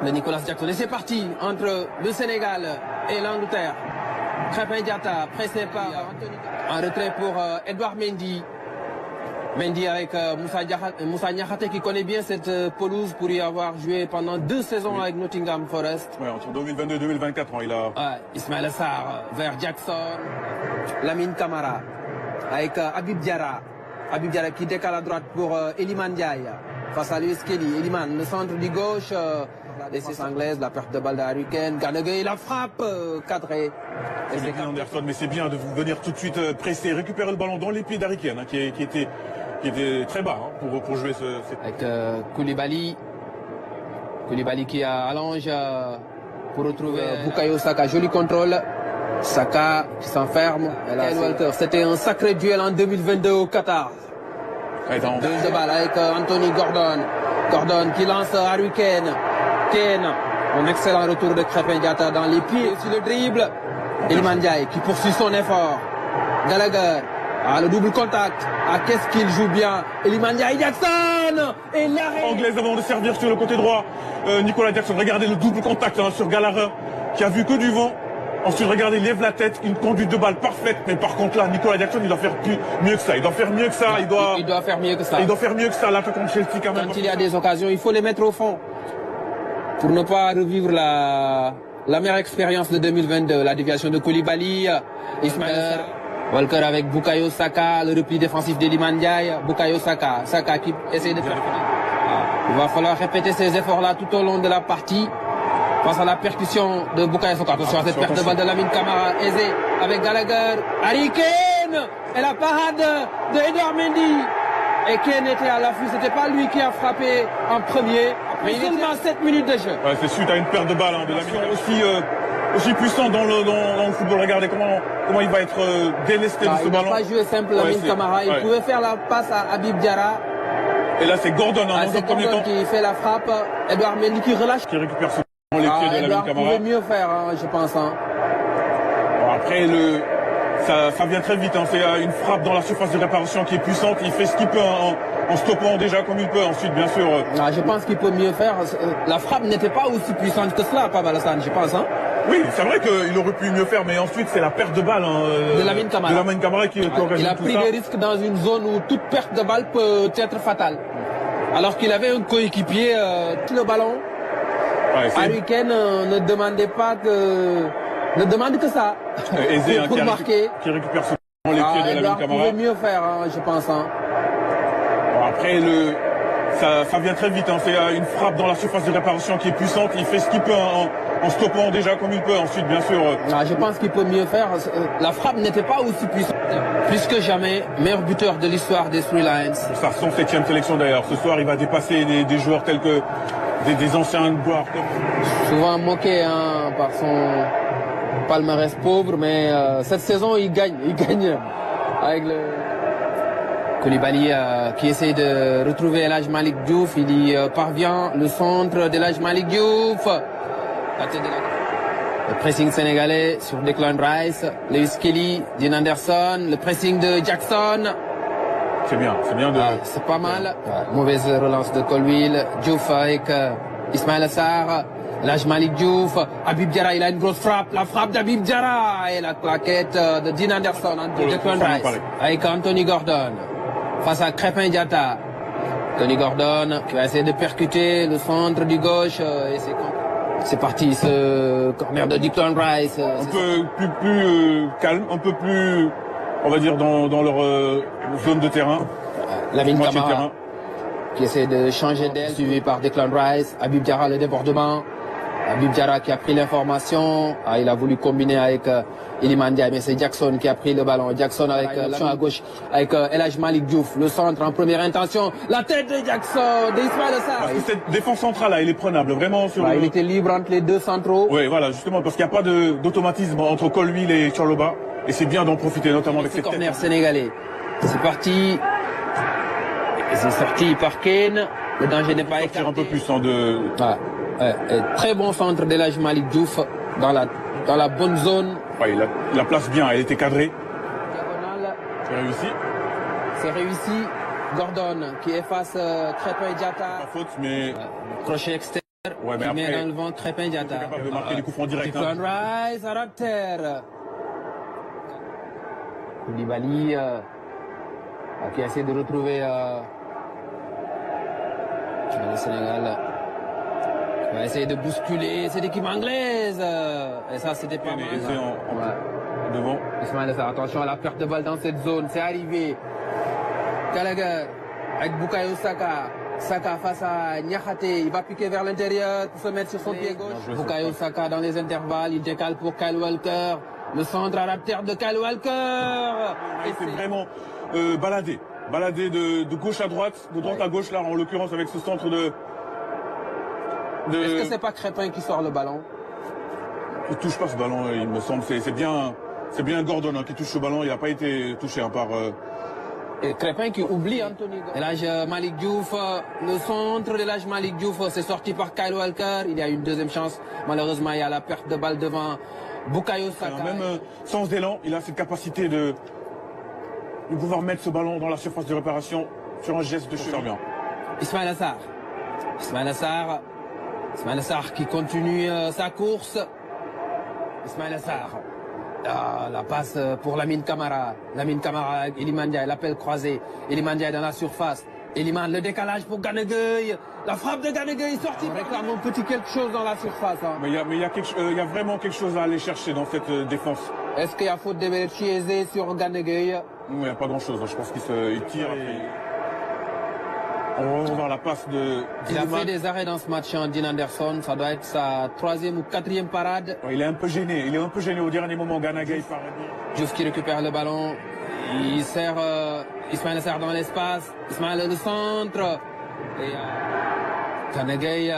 de Nicolas Jackson. Et c'est parti entre le Sénégal et l'Angleterre. Krépin Diatta, pressé par Anthony. En retrait pour Edouard Mendy. Mendy avec Moussa Niakhaté qui connaît bien cette pelouse pour y avoir joué pendant 2 saisons avec Nottingham Forest. Ouais, entre 2022 et 2024, il a... Ismaïla Sarr vers Jackson. Lamine Camara avec Habib Diarra. Habib Diarra qui décale à droite pour Iliman Ndiaye. Face à Lewis Kelly. Iliman, le centre du gauche. La défense anglaise, la perte de balle d'Harry Kane. Gallagher, la frappe cadrée. C'est bien Anderson, mais c'est bien de venir tout de suite presser, récupérer le ballon dans les pieds d'Harry Kane, qui était très bas pour jouer ce... Avec Koulibaly. Koulibaly qui allonge pour retrouver Bukayo Saka. Joli contrôle. Saka qui s'enferme. C'était un sacré duel en 2022 au Qatar. Deux de balle avec Anthony Gordon. Gordon qui lance Harry Kane. Kane, un excellent retour de Krépin Diatta dans les pieds sur le dribble. Iliman Ndiaye qui poursuit son effort. Gallagher, le double contact. Qu'est-ce qu'il joue bien. Iliman Ndiaye, Jackson. Et l'arrêt. Anglaise avant de servir sur le côté droit. Nicolas Jackson, regardez le double contact sur Gallagher qui a vu que du vent. Ensuite, regardez, il lève la tête, une conduite de balle parfaite. Mais par contre là, Nicolas Jackson, il doit faire mieux que ça. Il doit faire mieux que ça. Il doit faire mieux que ça. Il doit faire mieux que ça, l'attaquant de Chelsea quand même. Quand il y a des occasions, il faut les mettre au fond. Pour ne pas revivre la meilleure expérience de 2022. La déviation de Koulibaly, Ismaïla Walker avec Bukayo Saka, le repli défensif d'Iliman Ndiaye. Bukayo Saka. Saka qui essaie de faire. Il va falloir répéter ces efforts-là tout au long de la partie. Face à la percussion de Bukayo Saka. Attention à cette perte de balle de Lamine Camara. Aisé avec Gallagher. Harry Kane. Et la parade de Edouard Mendy. Et Kane était à l'affût. C'était pas lui qui a frappé en premier. Mais il seulement 7 minutes de jeu. Ouais, c'est suite à une perte de balle de Lamine. Aussi puissant dans le football. Regardez comment il va être délesté de ce ballon. Il n'a pas joué simple Lamine Camara. Il pouvait faire la passe à Habib Diarra. Et là c'est Gordon dans le premier temps. Qui fait la frappe. Edouard Mendy qui relâche. Qui récupère les pieds de Lamine Camara. Il pouvait mieux faire, je pense. Bon, après, ça vient très vite. C'est une frappe dans la surface de réparation qui est puissante. Il fait ce qu'il peut en stoppant déjà comme il peut. Ensuite, bien sûr... je pense qu'il peut mieux faire. La frappe n'était pas aussi puissante que cela, Pape Alassane, je pense. Oui, c'est vrai qu'il aurait pu mieux faire, mais ensuite, c'est la perte de balle de Lamine Camara qui aurait Il a pris des risques dans une zone où toute perte de balle peut être fatale. Alors qu'il avait un coéquipier, le ballon. Harry Kane ne demandait pas ne demande que ça. Aisé, pour marquer. Qui récupère les pieds de Lamine Camara. Il pouvait mieux faire, je pense. Bon, après, ça vient très vite. C'est une frappe dans la surface de réparation qui est puissante. Il fait ce qu'il peut en stoppant déjà comme il peut. Ensuite, bien sûr... je pense qu'il peut mieux faire. La frappe n'était pas aussi puissante. Plus que jamais, meilleur buteur de l'histoire des Three Lions. Sa 107e sélection d'ailleurs. Ce soir, il va dépasser des joueurs tels que des anciens joueurs. Souvent moqué par son palmarès pauvre, mais cette saison, il gagne. Il gagne avec le... Koulibaly qui essaie de retrouver El Hadj Malick Diouf. Il y parvient. Le centre d'El Hadj Malick Diouf. Le pressing sénégalais sur Declan Rice. Lewis Kelly, Dean Anderson. Le pressing de Jackson. C'est bien de... c'est pas mal. Mauvaise relance de Colwill. Diouf avec Ismaïla Sarr. El Hadj Malick Diouf. Habib Diarra, il a une grosse frappe. La frappe d'Habib Diarra. Et la claquette de Dean Anderson. De Declan Rice. Avec Anthony Gordon. Face à Krépin Diatta. Tony Gordon qui va essayer de percuter le centre du gauche. Et c'est parti, ce corner de Declan Rice. Un peu plus calme, un peu plus, on va dire, dans leur zone de terrain. Lamine Camara qui essaie de changer d'aile, suivi par Declan Rice. Habib Diarra, le débordement. Habib Diarra qui a pris l'information. Il a voulu combiner avec Iliman Ndiaye, mais c'est Jackson qui a pris le ballon. Jackson avec l'action à gauche avec El Hadj Malick Diouf. Le centre en première intention. La tête de Jackson, d'Ismaïla Sarr. Cette défense centrale là, elle est prenable vraiment sur. Il était libre entre les deux centraux. Oui, voilà, justement, parce qu'il n'y a pas d'automatisme entre Colwill et Chorloba. Et c'est bien d'en profiter, notamment avec cette corner sénégalais. C'est parti. Et c'est sorti par Kane. Le danger n'est pas écarté. Un peu plus très bon centre d'El Hadj Malick Diouf dans la bonne zone. Il la place bien, elle était cadrée. Diagonale. C'est réussi. C'est réussi. Gordon qui efface Krépin Diatta. Pas faute, mais... crochet externe. Ouais, mais qui met après, dans le vent Crépin Diatta. capable de marquer des coups francs directs. Declan Rice à la terre. Koulibaly qui essaie de retrouver le Sénégal. Il va essayer de bousculer cette équipe anglaise. Et ça, c'était pas mal. Devant. Ismaïla Sarr, attention à la perte de balle dans cette zone. C'est arrivé. Gallagher avec Bukayo Saka. Saka face à Niakhaté. Il va piquer vers l'intérieur pour se mettre sur son pied gauche. Bukayo Saka dans les intervalles. Il décale pour Kyle Walker. Le centre à la terre de Kyle Walker. Et c'est vraiment baladé. Baladé de gauche à droite, de droite à gauche, là, en l'occurrence, avec ce centre de... Est-ce que c'est pas Crépin qui sort le ballon? Il touche pas ce ballon, il me semble. C'est bien Gordon qui touche ce ballon. Il n'a pas été touché par... Et Crépin qui oublie Anthony. Et là, Malick Diouf, le centre de l'âge Malick Diouf, c'est sorti par Kyle Walker. Il y a une deuxième chance. Malheureusement, il y a la perte de balle devant Bukayo Saka. Alors, même sans élan, il a cette capacité de pouvoir mettre ce ballon dans la surface de réparation sur un geste de cheville. Ismaïla Sarr. Ismaïla Sarr qui continue sa course. Ismaïla Sarr. La passe pour Lamine Camara. Lamine Camara, Iliman Ndiaye, l'appel croisé. Iliman Ndiaye dans la surface. Iliman, le décalage pour Gana Gueye. La frappe de Gana Gueye sortie. On réclame un petit quelque chose dans la surface. Hein. Mais il y a vraiment quelque chose à aller chercher dans cette défense. Est-ce qu'il y a faute de Chiese sur Gana Gueye? Non, il n'y a pas grand-chose. Je pense qu'il tire. On va voir la passe de... Il a fait des arrêts dans ce match, Dean Anderson. Ça doit être sa 3e ou 4e parade. Ouais, il est un peu gêné. Il est un peu gêné au dernier moment. Gana Gueye paraît bien. Diouf qui récupère le ballon. Il sert Ismaïla Sarr dans l'espace. Ismaïla le centre. Et Gana Gueye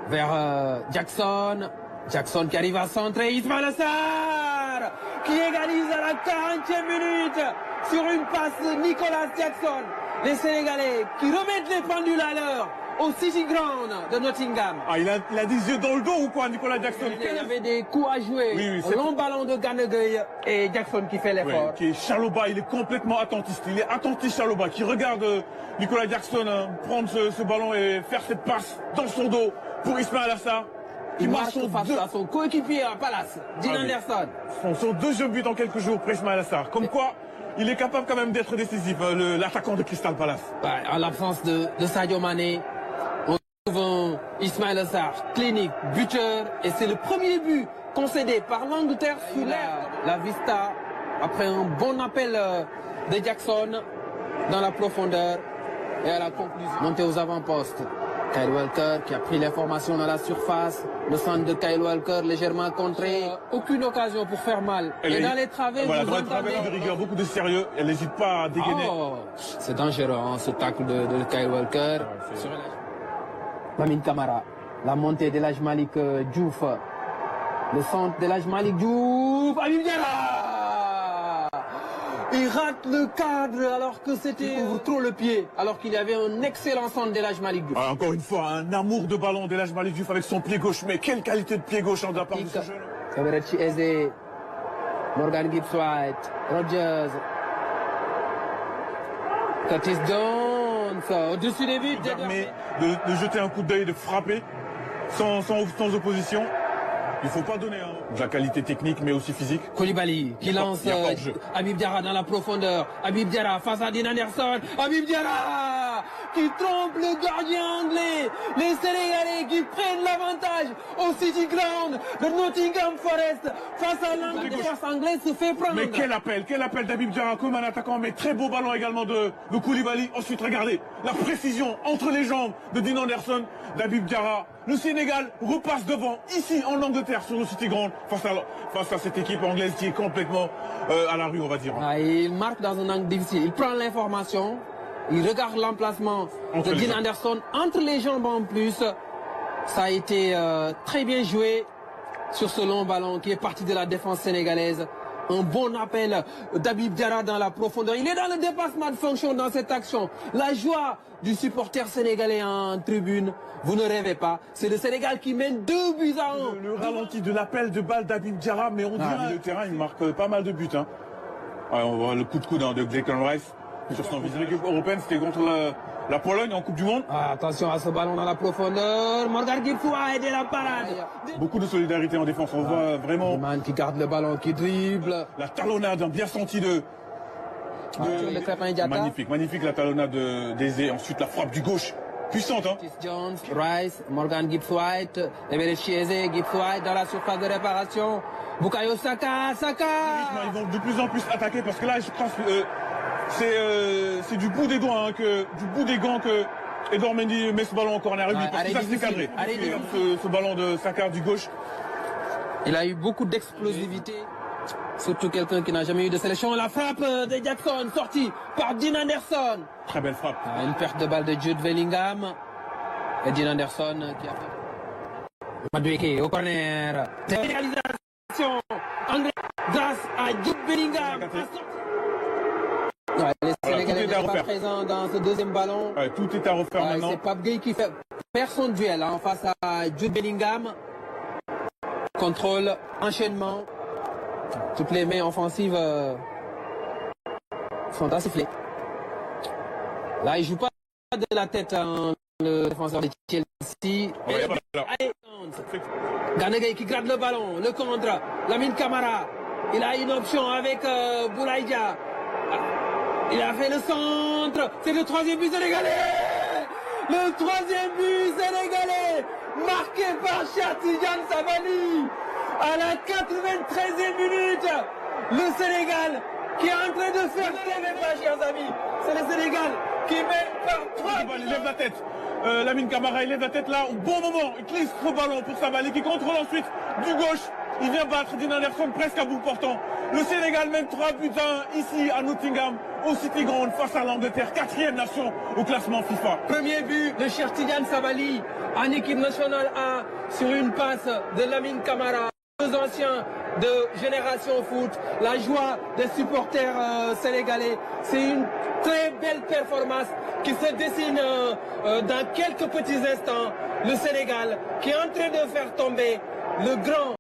vers Jackson. Jackson qui arrive à centrer. Ismaïla Sarr qui égalise à la 40e minute sur une passe de Nicolas Jackson. Les Sénégalais qui remettent les pendules à l'heure au City Ground de Nottingham. Ah, il a des yeux dans le dos ou quoi, Nicolas Jackson? Il y avait des coups à jouer. Oui, un long ballon de Gana Gueye et Jackson qui fait l'effort. Ouais, qui est Chaloba, il est complètement attentiste. Il est attentif Chaloba, qui regarde Nicolas Jackson prendre ce ballon et faire cette passe dans son dos pour Ismaïla Sarr. Il marche face à son coéquipier à Palace, Dean Anderson. Son deuxième but en quelques jours pour Ismaïla Sarr. Comme quoi, il est capable quand même d'être décisif, l'attaquant de Crystal Palace. En l'absence de Sadio Mané, on trouve Ismaïla Sarr, clinique, buteur, et c'est le premier but concédé par l'Angleterre sur la Vista, après un bon appel de Jackson dans la profondeur et à la conclusion. Monté aux avant-postes. Kyle Walker qui a pris l'information dans la surface. Le centre de Kyle Walker légèrement contré. Aucune occasion pour faire mal. Et dans les travées, voilà, vous dans les travées de rigueur, beaucoup de sérieux. Elle n'hésite pas à dégainer. Oh, c'est dangereux, hein, ce tacle de Kyle Walker. Ouais, Lamine Camara. La montée de l'âge Malick Diouf. Le centre de l'âge Malick Diouf. Habib Diarra. Il rate le cadre alors que c'était... Il ouvre trop le pied. Alors qu'il y avait un excellent centre de l'âge Malick Diouf. Ah, encore une fois, un amour de ballon de l'âge Malick Diouf avec son pied gauche. Mais quelle qualité de pied gauche en de la part de ce jeune. Kaberechi Eze. Morgan Gibbs-White. Rogers. Curtis Jones. Au-dessus des buts. Il permet de jeter un coup d'œil, de frapper sans opposition. Il ne faut pas donner de la qualité technique, mais aussi physique. Koulibaly qui lance Habib Diarra dans la profondeur. Habib Diarra face à Dean Anderson. Habib Diarra qui trompe le gardien anglais. Les Sénégalais qui prennent l'avantage au City Ground de Nottingham Forest face à l'angle. La défense anglaise se fait prendre. Mais quel appel d'Habib Diarra comme un attaquant, mais très beau ballon également de Koulibaly. Ensuite, regardez la précision entre les jambes de Dean Anderson, d'Habib Diarra. Le Sénégal repasse devant, ici en Angleterre, sur le City Ground, face à cette équipe anglaise qui est complètement à la rue, on va dire. Ah, il marque dans un angle difficile. Il prend l'information, il regarde l'emplacement de Dean Anderson entre les jambes en plus. Ça a été très bien joué sur ce long ballon qui est parti de la défense sénégalaise. Un bon appel d'Habib Diarra dans la profondeur. Il est dans le dépassement de fonction dans cette action. La joie du supporter sénégalais en tribune. Vous ne rêvez pas. C'est le Sénégal qui mène 2 buts à 1. Le ralenti de l'appel de balle d'Habib Diarra, mais on dirait le terrain, il marque pas mal de buts. Hein. Ouais, on voit le coup de coude de Declan Rice sur son visage. L'équipe européenne, c'était contre La Pologne en Coupe du Monde. Ah, attention à ce ballon dans la profondeur. Morgan Gibbs a aidé la parade. Beaucoup de solidarité en défense. On voit vraiment Man qui garde le ballon, qui dribble. la talonnade bien sentie de Sur le Crépin Diatta. magnifique, magnifique la talonnade d'Eze. Ensuite la frappe du gauche. Puissante, hein. Curtis Jones, Rice, Morgan Gibbs White, Emery Chieze, Gibbs White dans la surface de réparation. Bukayo Saka, Saka. Ils vont de plus en plus attaquer parce que là, je pense que c'est du bout des doigts, hein, du bout des gants que Edouard Mendy met ce ballon encore en arrêt. Parce que ça, c'est cadré. Ce ballon de Saka du gauche. Il a eu beaucoup d'explosivité. Surtout quelqu'un qui n'a jamais eu de sélection. La frappe de Jackson, sortie par Dean Anderson. Très belle frappe. Une perte de balle de Jude Bellingham. Et Dean Anderson qui a fait. Madueke au corner. Réalisation. André, grâce à Jude Bellingham. Ouais, les Sénégalais ne sont pas présents dans ce deuxième ballon. Ouais, tout est à refaire maintenant. C'est Pape Gueye qui perd son duel face à Jude Bellingham. Contrôle, enchaînement. Toutes les mains offensives sont assifflées. Là, il joue pas de la tête le défenseur de Chelsea. Gana Gueye qui gratte le ballon, le contre. Lamine Camara, il a une option avec Boulaïdia. Il a fait le centre. C'est le troisième but sénégalais. Le troisième but sénégalais, marqué par Tidiane Sabaly. À la 93e minute, le Sénégal qui est en train de faire les chers amis. C'est le Sénégal qui met par 3. Il lève la tête. Lamine Camara, il lève la tête là au bon moment. Il glisse le ballon pour Sabaly qui contrôle ensuite du gauche. Il vient battre Dean Anderson presque à bout portant. Le Sénégal mène 3 buts à 1 ici à Nottingham, au City Ground, face à l'Angleterre, 4e nation au classement FIFA. Premier but de Tidiane Sabaly en équipe nationale A sur une passe de Lamine Camara. Deux anciens de Génération Foot, la joie des supporters sénégalais. C'est une très belle performance qui se dessine dans quelques petits instants. Le Sénégal qui est en train de faire tomber le grand